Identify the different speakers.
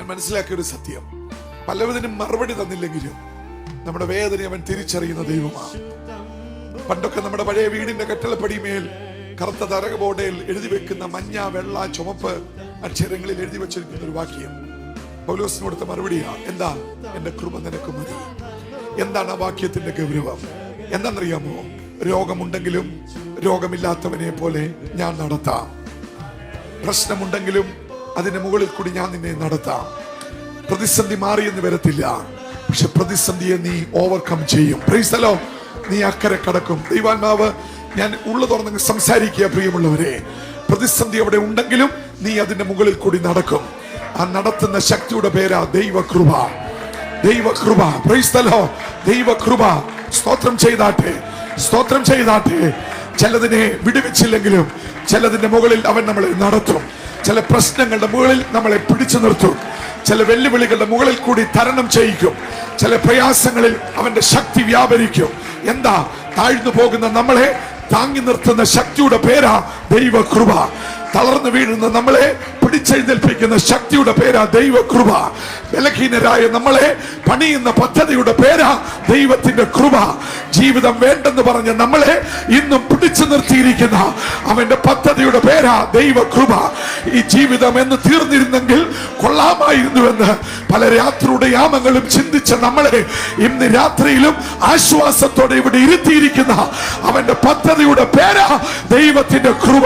Speaker 1: മനസ്സിലാക്കിയ ഒരു സത്യം, പലവിധനും മറുപടി തന്നില്ലെങ്കിലും നമ്മുടെ വേദന അവൻ തിരിച്ചറിയുന്ന ദൈവമാണ്. പണ്ടൊക്കെ നമ്മുടെ പഴയ വീടിന്റെ കട്ടിളപ്പടിമേൽ കറുത്ത തരക ബോർഡിൽ എഴുതി വെക്കുന്ന മഞ്ഞ, വെള്ള, ചുമപ്പ് അക്ഷരങ്ങളിൽ എഴുതി വെച്ചിരിക്കുന്ന ഒരു വാക്യം പൗലോസിന് കൊടുത്ത മറുപടിയാ. എന്താ? എന്റെ കൃപ നിനക്ക് മതി. എന്താണ് ആ വാക്യത്തിന്റെ ഗൗരവം? എന്താണെന്നറിയാമോ? രോഗമുണ്ടെങ്കിലും രോഗമില്ലാത്തവനെ പോലെ ഞാൻ നടത്താം. പ്രശ്നമുണ്ടെങ്കിലും അതിന്റെ മുകളിൽ കൂടി ഞാൻ നിന്നെ നടത്താം. പ്രതിസന്ധി മാറിയെന്ന് വരത്തില്ല, പക്ഷെ പ്രതിസന്ധിയെ നീ ഓവർകം ചെയ്യും. Praise the Lord. നീ അക്കരെ കടക്കും. ദൈവാത്മാവ് ഞാൻ ഉള്ളു തുറന്ന് സംസാരിക്കുക. പ്രിയമുള്ളവരെ, പ്രതിസന്ധി അവിടെ ഉണ്ടെങ്കിലും നീ അതിന്റെ മുകളിൽ കൂടി നടക്കും. ആ നടത്തുന്ന ശക്തിയുടെ പേരാ ദൈവകൃപ. ദൈവകൃപ. Praise the Lord. ദൈവകൃപ. സ്തോത്രം ചെയ്താട്ടെ, സ്തോത്രം ചെയ്താട്ടെ. ചിലതിനെ വിടുവിച്ചില്ലെങ്കിലും ചിലതിന്റെ മുകളിൽ അവൻ നമ്മളെ നടത്തും. ചില പ്രശ്നങ്ങളുടെ മുകളിൽ നമ്മളെ പിടിച്ചു നിർത്തും. ചില വെല്ലുവിളികളുടെ മുകളിൽ കൂടി തരണം ചെയ്യിക്കും. ചില പ്രയാസങ്ങളിൽ അവന്റെ ശക്തി വ്യാപരിക്കും. എന്താ? താഴ്ന്നു പോകുന്ന നമ്മളെ താങ്ങി നിർത്തുന്ന ശക്തിയുടെ പേരാ ദൈവകൃപ. തളർന്നു വീഴുന്ന നമ്മളെ പിടിച്ചെഴുന്നേൽപ്പിക്കുന്ന ശക്തിയുടെ പേരാ ദൈവകൃപ. ബലഹീനരായ നമ്മളെ പണിയുന്ന പദ്ധതിയുടെ പേരാ ദൈവത്തിന്റെ കൃപ. ജീവിതം വേണ്ടെന്ന് പറഞ്ഞ നമ്മളെ ഇന്നും പിടിച്ചു നിർത്തിയിരിക്കുന്ന അവന്റെ പദ്ധതിയുടെ പേരാ ദൈവകൃപ. ഈ ജീവിതം എന്ന് തീർന്നിരുന്നെങ്കിൽ കൊള്ളാമായിരുന്നുവെന്ന് പല രാത്രിയുടെ യാമങ്ങളും ചിന്തിച്ച നമ്മളെ ഇന്ന് രാത്രിയിലും ആശ്വാസത്തോടെ ഇവിടെ ഇരുത്തിയിരിക്കുന്ന അവന്റെ പദ്ധതിയുടെ പേരാ ദൈവത്തിന്റെ കൃപ.